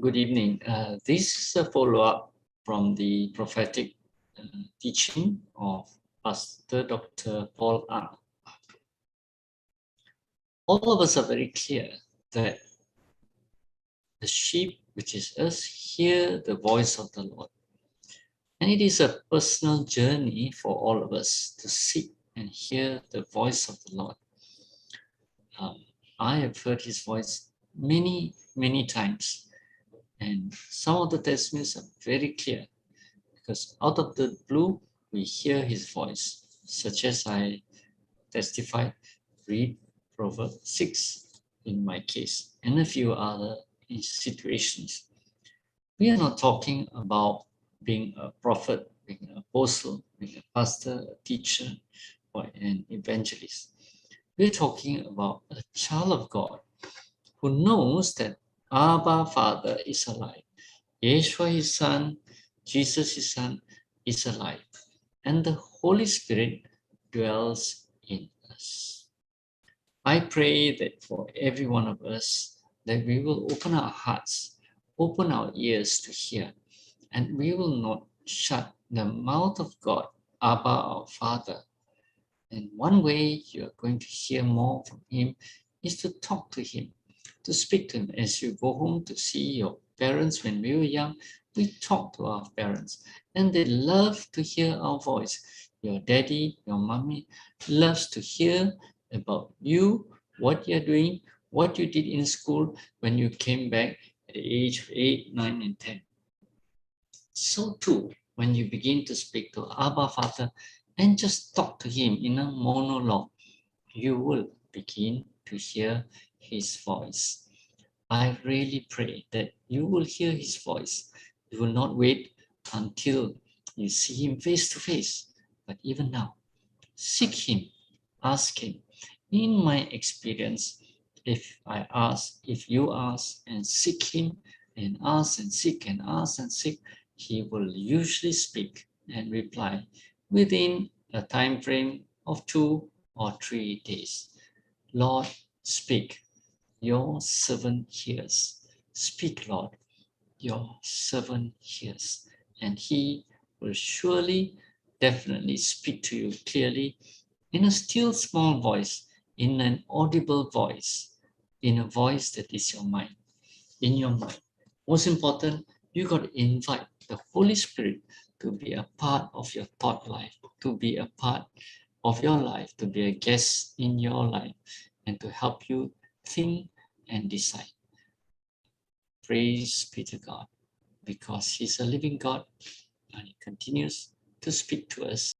Good evening. This is a follow-up from the prophetic teaching of Pastor Dr. Paul Ang. All of us are very clear that the sheep, which is us, hear the voice of the Lord. And it is a personal journey for all of us to seek and hear the voice of the Lord. I have heard his voice many, many times. And some of the testimonies are very clear because out of the blue, we hear his voice, such as I testified, read Proverbs 6 in my case, and a few other situations. We are not talking about being a prophet, being an apostle, being a pastor, a teacher, or an evangelist. We're talking about a child of God who knows that Abba Father is alive. Yeshua, his son, Jesus, his son, is alive. And the Holy Spirit dwells in us. I pray that for every one of us, that we will open our hearts, open our ears to hear, and we will not shut the mouth of God, Abba, our Father. And one way you are going to hear more from him is to talk to him, to speak to him. As you go home to see your parents when we were young, we talk to our parents and they love to hear our voice. Your daddy, your mommy loves to hear about you, what you're doing, what you did in school when you came back at the age of 8, 9, and 10. So too, when you begin to speak to Abba Father and just talk to him in a monologue, you will begin to hear his voice. I really pray that you will hear his voice. You will not wait until you see him face to face, but even now, seek him, ask him. In my experience, if you ask and seek him, and ask and seek and ask and seek, he will usually speak and reply within a time frame of 2 or 3 days. Lord, speak. Your servant hears. Speak, Lord. Your servant hears. And he will surely, definitely speak to you clearly in a still small voice, in an audible voice, in a voice that is your mind, in your mind. Most important, you got to invite the Holy Spirit to be a part of your thought life, to be a part of your life, to be a guest in your life, and to help you think and decide. Praise be to God, because he's a living God and he continues to speak to us